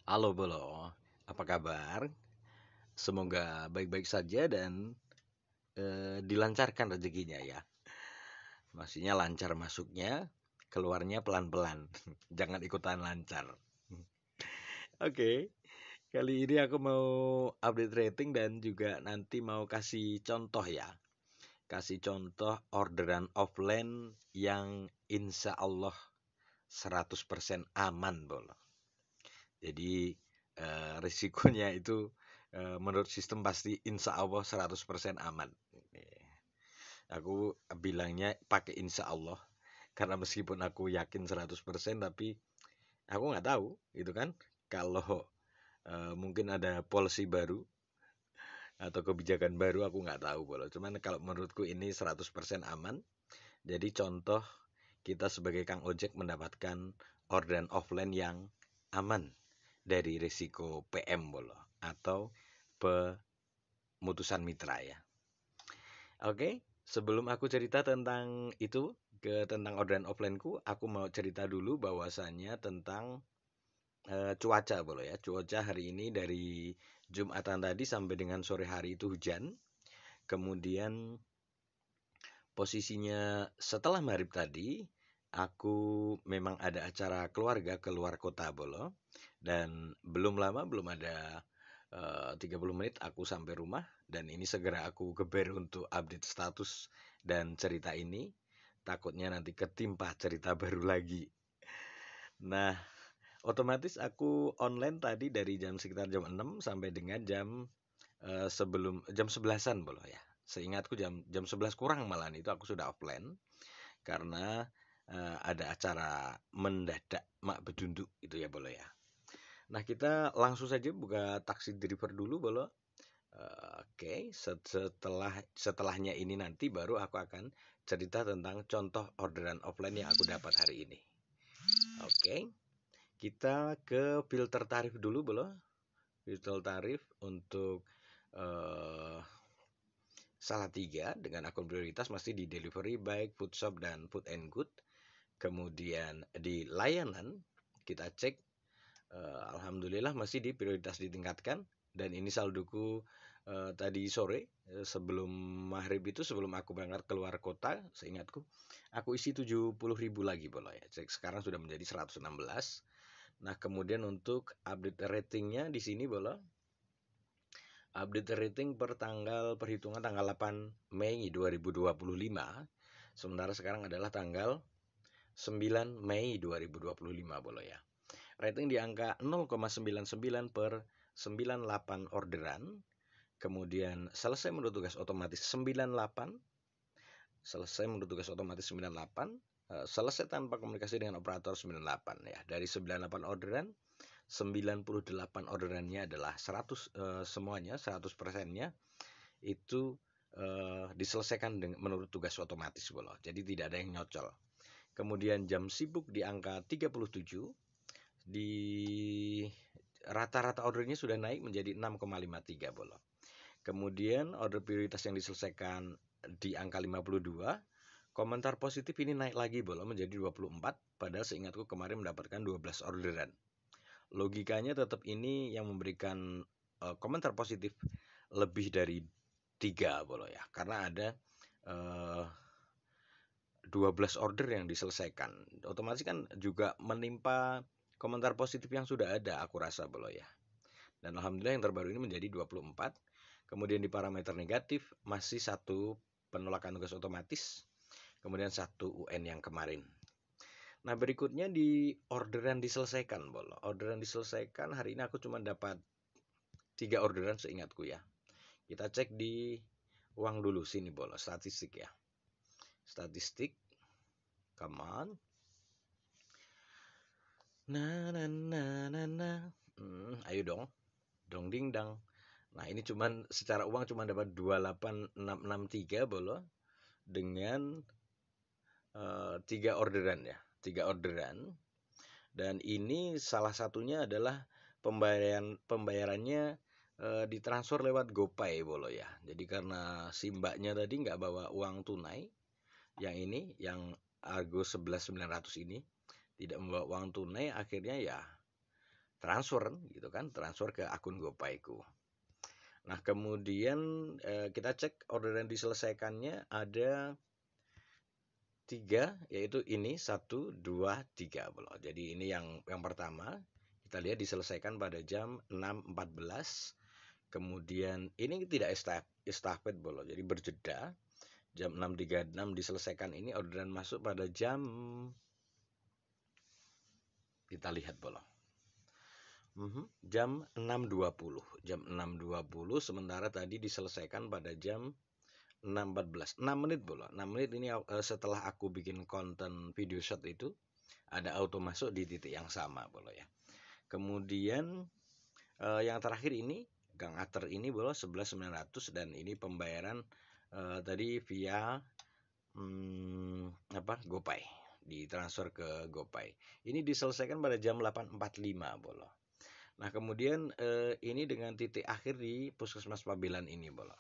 Halo Bolo, apa kabar? Semoga baik-baik saja dan dilancarkan rezekinya ya. Maksudnya lancar masuknya, keluarnya pelan-pelan. Jangan ikutan lancar. Oke, kali ini aku mau update rating dan juga nanti mau kasih contoh ya. Kasih contoh orderan offline yang insya Allah 100% aman Bolo. Jadi risikonya itu menurut sistem pasti insya Allah 100% aman. Aku bilangnya pakai insya Allah karena meskipun aku yakin 100% tapi aku nggak tahu gitu kan kalau mungkin ada policy baru atau kebijakan baru aku nggak tahu boleh. Cuman kalau menurutku ini 100% aman. Jadi contoh kita sebagai Kang Ojek mendapatkan orderan offline yang aman dari risiko PM bolo atau pemutusan mitra ya. Oke, sebelum aku cerita tentang itu tentang orderan offline-ku, aku mau cerita dulu bahwasannya tentang cuaca bolo ya. Cuaca hari ini dari Jumatan tadi sampai dengan sore hari itu hujan. Kemudian posisinya setelah maghrib tadi, aku memang ada acara keluarga keluar kota bolo dan belum lama belum ada 30 menit aku sampai rumah dan ini segera aku geber untuk update status dan cerita ini takutnya nanti ketimpa cerita baru lagi. Nah, otomatis aku online tadi dari jam sekitar jam 6 sampai dengan jam sebelum jam 11-an bolo ya. Seingatku jam jam 11 kurang malahan itu aku sudah offline karena ada acara mendadak mak bedunduk itu ya bolo ya. Nah, kita langsung saja buka taksi driver dulu bolo. Oke, setelahnya ini nanti baru aku akan cerita tentang contoh orderan offline yang aku dapat hari ini. Oke, kita ke filter tarif dulu bolo. Filter tarif untuk eh, Salatiga dengan akun prioritas masih di delivery, bike, food shop, dan food and good. Kemudian di layanan kita cek, alhamdulillah masih di prioritas ditingkatkan. Dan ini saldoku tadi sore sebelum maghrib itu sebelum aku berangkat keluar kota, seingatku aku isi 70.000 lagi boleh ya. Cek sekarang sudah menjadi 116. Nah, kemudian untuk update ratingnya di sini boleh update rating perhitungan tanggal 8 Mei 2025. Sementara sekarang adalah tanggal 9 Mei 2025 boleh ya. Rating di angka 0,99 per 98 orderan. Kemudian selesai menurut tugas otomatis 98. Selesai menurut tugas otomatis 98. Selesai tanpa komunikasi dengan operator 98 ya. Dari 98 orderan 98 orderannya adalah 100 semuanya 100%-nya itu diselesaikan menurut tugas otomatis bolo. Jadi tidak ada yang nyocol. Kemudian jam sibuk di angka 37 di rata-rata ordernya sudah naik menjadi 6,53 bolo. Kemudian order prioritas yang diselesaikan di angka 52. Komentar positif ini naik lagi bolo menjadi 24 padahal seingatku kemarin mendapatkan 12 orderan. Logikanya tetap ini yang memberikan komentar positif lebih dari 3 bolo ya. Karena ada uh, 12 order yang diselesaikan. Otomatis kan juga menimpa komentar positif yang sudah ada aku rasa bolo ya. Dan alhamdulillah yang terbaru ini menjadi 24. Kemudian di parameter negatif masih satu penolakan tugas otomatis. Kemudian satu UN yang kemarin. Nah, berikutnya di orderan diselesaikan bolo. Orderan diselesaikan hari ini aku cuma dapat 3 orderan seingatku ya. Kita cek di uang dulu sini bolo, statistik ya. Statistik, come on. Nah, nah, nah, nah, nah. Ayo dong, dong ding dang. Nah, ini cuman secara uang cuma dapat 28663 bolo dengan 3 orderan ya. 3 orderan. Dan ini salah satunya adalah pembayarannya ditransfer lewat GoPay bolo ya. Jadi karena si mbaknya tadi nggak bawa uang tunai, yang ini yang Argo 11.900 ini tidak membawa uang tunai, akhirnya ya transfer gitu kan, transfer ke akun GoPay-ku. Nah, kemudian kita cek orderan diselesaikannya ada 3, yaitu ini 1, 2, 3 bolo. Jadi ini yang pertama kita lihat diselesaikan pada jam 6.14. Kemudian ini tidak estafet bolo. Jadi berjeda jam 6.36 diselesaikan, ini orderan masuk pada jam, kita lihat bolo. Jam 6.20. Jam 6.20, sementara tadi diselesaikan pada jam 6.14. 6 menit bolo. 6 menit ini setelah aku bikin konten video shot itu ada auto masuk di titik yang sama bolo ya. Kemudian yang terakhir ini Gang Ater ini bolo 11.900, dan ini pembayaran tadi via GoPay, ditransfer ke GoPay. Ini diselesaikan pada jam 8.45 bolo. Nah, kemudian ini dengan titik akhir di Puskesmas Pabelan ini bolo.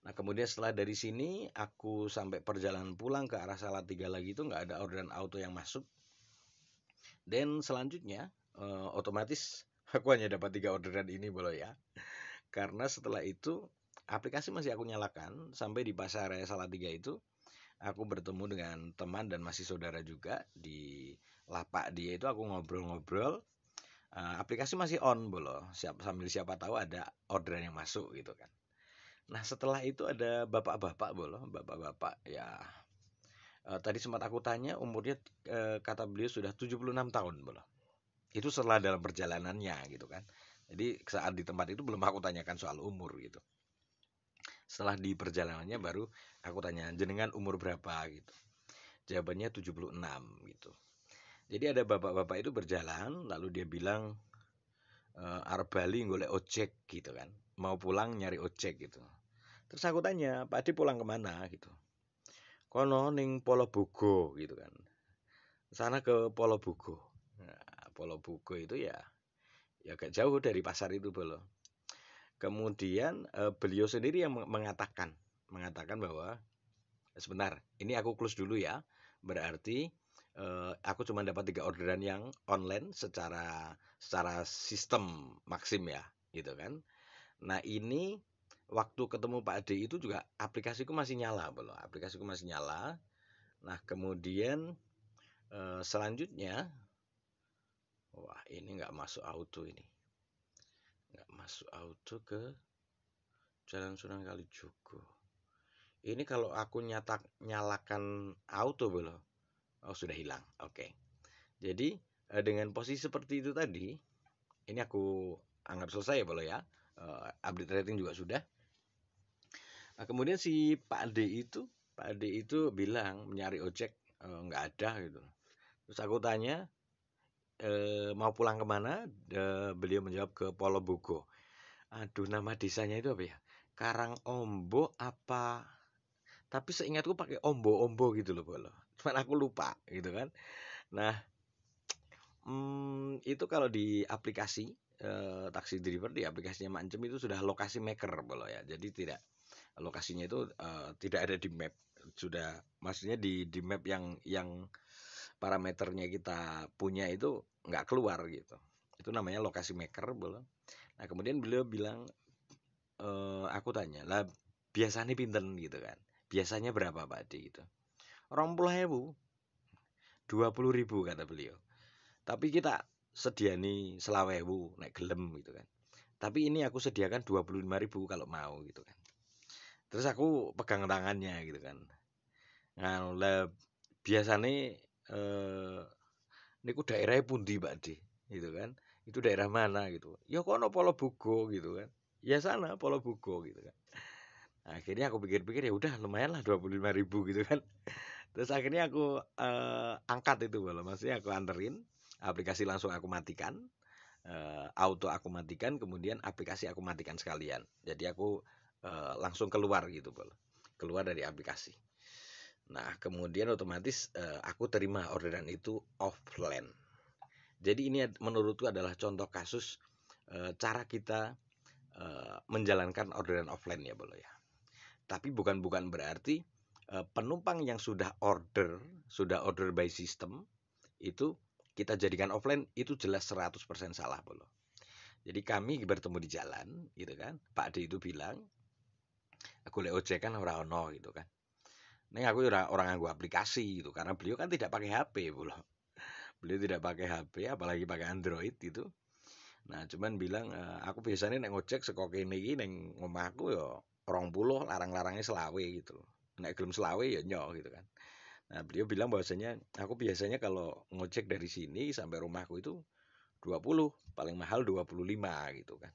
Nah, kemudian setelah dari sini aku sampai perjalanan pulang ke arah Salatiga lagi itu nggak ada orderan auto yang masuk. Dan selanjutnya otomatis aku hanya dapat 3 orderan ini bolo ya. Karena setelah itu aplikasi masih aku nyalakan sampai di pasar raya Salatiga itu. Aku bertemu dengan teman dan masih saudara juga di lapak dia itu, aku ngobrol-ngobrol. Aplikasi masih on bolo, sambil siapa tahu ada orderan yang masuk gitu kan. Nah, setelah itu ada bapak-bapak bolo, bapak-bapak ya. Tadi sempat aku tanya umurnya, kata beliau sudah 76 tahun bolo. Itu setelah dalam perjalanannya gitu kan. Jadi saat di tempat itu belum aku tanyakan soal umur gitu. Setelah di perjalanannya baru aku tanya, jenengan umur berapa gitu. Jawabannya 76 gitu. Jadi ada bapak-bapak itu berjalan, lalu dia bilang arep bali golek ojek gitu kan. Mau pulang nyari ojek gitu. Terus aku tanya, Pak Adi pulang kemana gitu. Kono ning Polobogo gitu kan. Sana ke Polobogo. Nah, Polobogo itu ya agak jauh dari pasar itu bolo. Kemudian beliau sendiri yang mengatakan bahwa sebentar, ini aku close dulu ya. Berarti aku cuma dapat 3 orderan yang online secara sistem Maxim ya, gitu kan. Nah, ini waktu ketemu Pak Ade itu juga aplikasiku masih nyala, belum. Aplikasiku masih nyala. Nah, kemudian selanjutnya, wah ini nggak masuk auto ini. Nggak masuk auto ke Jalan Sunan Kalijogo. Ini kalau aku nyalakan auto belum? Oh, sudah hilang. Oke. Jadi dengan posisi seperti itu tadi, ini aku anggap selesai ya boleh ya. Update rating juga sudah. Nah, kemudian si Pak Ade itu bilang mencari ojek nggak ada gitu. Terus aku tanya mau pulang kemana? Beliau menjawab ke Polobogo. Aduh, nama desanya itu apa ya? Karangombo apa? Tapi seingatku pakai ombo-ombo gitu loh, bolo. Cuman aku lupa gitu kan. Nah, itu kalau di aplikasi taksi driver, di aplikasinya Mancem itu sudah lokasi maker bolo ya. Jadi tidak, lokasinya itu tidak ada di map. Sudah, maksudnya di map yang parameternya kita punya itu nggak keluar gitu. Itu namanya lokasi maker bolo. Nah, kemudian beliau bilang, aku tanya, lah biasanya pinten gitu kan. Biasanya berapa Pak Adi gitu. 20.000, 20.000 kata beliau. Tapi kita sediani 20.000 naik gelem gitu kan. Tapi ini aku sediakan 25.000 kalau mau gitu kan. Terus aku pegang tangannya gitu kan. Nah, lah biasanya niku daerahnya pundi Pak Adi gitu kan. Itu daerah mana gitu. Ya kono Polobogo gitu kan. Ya sana Polobogo gitu kan. Nah, akhirnya aku pikir-pikir ya udah lumayan lah 25.000 gitu kan. Terus akhirnya aku angkat itu bolo, maksudnya aku anterin, aplikasi langsung aku matikan, auto aku matikan, kemudian aplikasi aku matikan sekalian. Jadi aku langsung keluar gitu bolo, keluar dari aplikasi. Nah, kemudian otomatis aku terima orderan itu offline. Jadi ini menurutku adalah contoh kasus cara kita menjalankan orderan offline ya bolo ya. Tapi bukan berarti penumpang yang sudah order by system itu kita jadikan offline itu jelas 100% salah Bolo. Jadi kami bertemu di jalan gitu kan. Pak D itu bilang, aku lek ojek kan ora ono gitu kan. Nih aku orang nganggo aplikasi gitu karena beliau kan tidak pakai HP Bolo. Beliau tidak pakai HP apalagi pakai Android gitu. Nah, cuman bilang aku biasanya nek ngojek saka kene iki ning omahku ya 20 larang-larangnya selawe gitu. Nek gelem selawe ya nyok gitu kan. Nah, beliau bilang bahwasanya aku biasanya kalau ngojek dari sini sampai rumahku itu 20, paling mahal 25 gitu kan.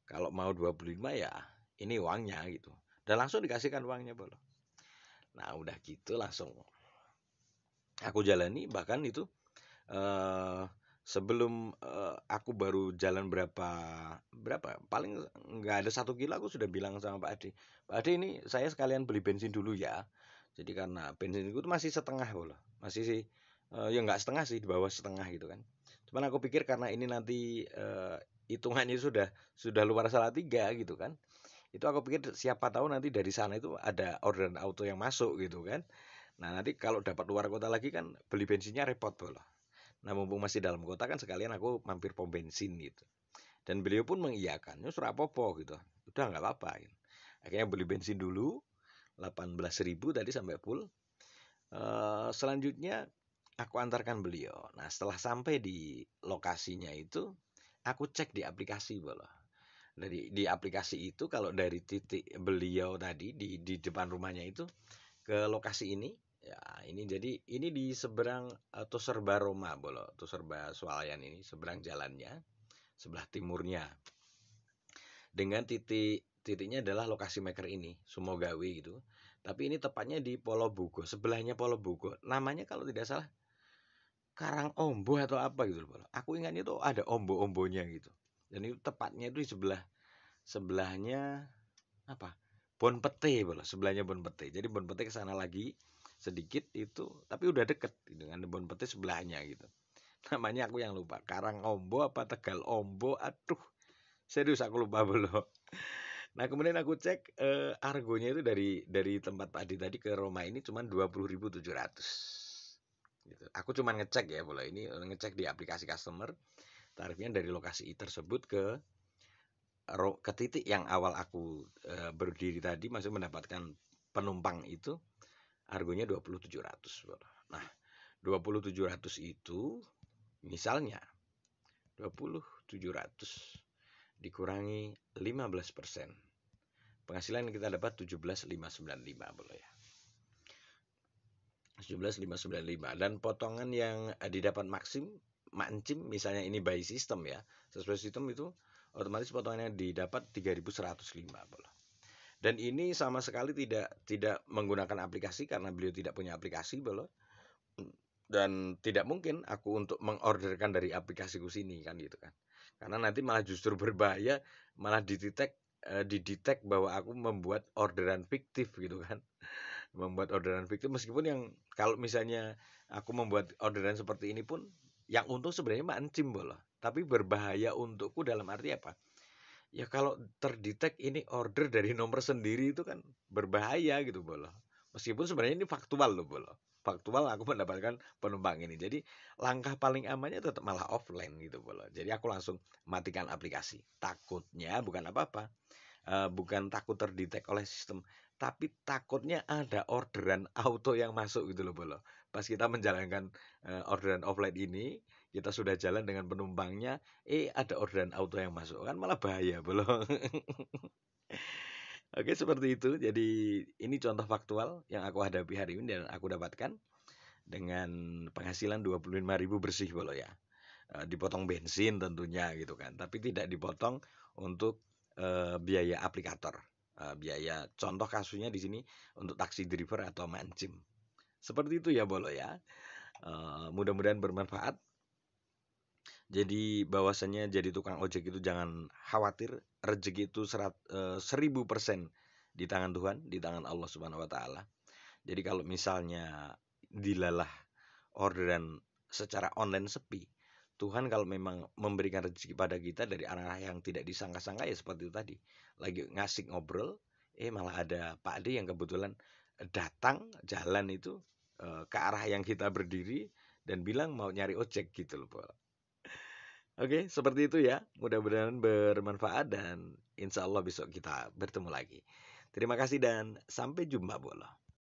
Kalau mau 25 ya ini uangnya gitu. Dan langsung dikasihkan uangnya Bolo. Nah, udah gitu langsung aku jalani bahkan itu eh sebelum aku baru jalan berapa berapa paling nggak ada 1 kilo aku sudah bilang sama Pak Ade, Pak Ade ini saya sekalian beli bensin dulu ya. Jadi karena bensin itu masih setengah loh, masih sih ya nggak setengah sih, di bawah setengah gitu kan. Cuman aku pikir karena ini nanti hitungannya sudah luar salah tiga gitu kan. Itu aku pikir siapa tahu nanti dari sana itu ada orderan auto yang masuk gitu kan. Nah nanti kalau dapat luar kota lagi kan beli bensinnya repot loh. Nah, mumpung masih dalam kota kan sekalian aku mampir pom bensin gitu. Dan beliau pun mengiyakan, ya surah popo gitu. Udah nggak apa-apa. Gitu. Akhirnya beli bensin dulu, 18.000 tadi sampai full. Selanjutnya aku antarkan beliau. Nah, setelah sampai di lokasinya itu, aku cek di aplikasi bola. Di aplikasi itu kalau dari titik beliau tadi di depan rumahnya itu ke lokasi ini. Ya, ini jadi ini di seberang Toserba Roma, Bolo. Toserba Swalayan ini seberang jalannya, sebelah timurnya. Dengan titiknya adalah lokasi maker ini, Sumogawi gitu. Tapi ini tepatnya di Polo Bugo, sebelahnya Polo Bugo. Namanya kalau tidak salah Karang Ombo atau apa gitu, Bolo. Aku ingatnya tuh ada ombo-ombonya gitu. Dan itu tepatnya itu di sebelahnya apa? Bon Pete bola, sebelahnya Bon Pete. Jadi Bon Pete ke sana lagi sedikit itu, tapi udah deket dengan Bon Pete sebelahnya gitu. Namanya aku yang lupa. Karang Ombo apa Tegal Ombo? Aduh, serius aku lupa belum. Nah, kemudian aku cek argonya itu dari tempat Pak Adi tadi ke Roma ini cuma 20.700. Gitu. Aku cuma ngecek ya bola ini ngecek di aplikasi customer tarifnya dari lokasi tersebut ke titik yang awal aku berdiri tadi masih mendapatkan penumpang itu harganya 20.700. Nah, 20.700 itu misalnya 20.700 dikurangi 15%. Penghasilan yang kita dapat 17.595 boleh ya. 17.595 dan potongan yang didapat mancim misalnya ini by system ya. Sesuai sistem itu otomatis potongannya didapat 3.105 boleh. Dan ini sama sekali tidak menggunakan aplikasi karena beliau tidak punya aplikasi boleh. Dan tidak mungkin aku untuk mengorderkan dari aplikasiku sini kan gitu kan. Karena nanti malah justru berbahaya, malah didetek bahwa aku membuat orderan fiktif gitu kan. Membuat orderan fiktif meskipun yang kalau misalnya aku membuat orderan seperti ini pun yang untung sebenarnya mancim bola. Tapi berbahaya untukku dalam arti apa? Ya kalau terdetek ini order dari nomor sendiri itu kan berbahaya gitu bola. Meskipun sebenarnya ini faktual loh bola. Faktual aku mendapatkan penumpang ini. Jadi langkah paling amannya tetap malah offline gitu bola. Jadi aku langsung matikan aplikasi. Takutnya bukan apa-apa. Bukan takut terdetek oleh sistem. Tapi takutnya ada orderan auto yang masuk gitu loh bola. Pas kita menjalankan orderan offline ini kita sudah jalan dengan penumpangnya, ada orderan auto yang masuk kan malah bahaya belum. Oke seperti itu. Jadi ini contoh faktual yang aku hadapi hari ini dan aku dapatkan dengan penghasilan 25.000 bersih bolo ya. Dipotong bensin tentunya gitu kan, tapi tidak dipotong untuk biaya aplikator. Biaya contoh kasusnya di sini untuk taksi driver atau mancim. Seperti itu ya bolo ya. Mudah-mudahan bermanfaat. Jadi bahwasannya jadi tukang ojek itu jangan khawatir, rezeki itu 1000% di tangan Tuhan, di tangan Allah Subhanahu wa taala. Jadi kalau misalnya dilalah orderan secara online sepi, Tuhan kalau memang memberikan rezeki pada kita dari arah yang tidak disangka-sangka ya seperti itu tadi. Lagi ngasih ngobrol, malah ada Pak Ade yang kebetulan datang jalan itu ke arah yang kita berdiri dan bilang mau nyari ojek gitu loh, Pol. Oke, seperti itu ya. Mudah-mudahan bermanfaat dan insya Allah besok kita bertemu lagi. Terima kasih dan sampai jumpa, Bolo.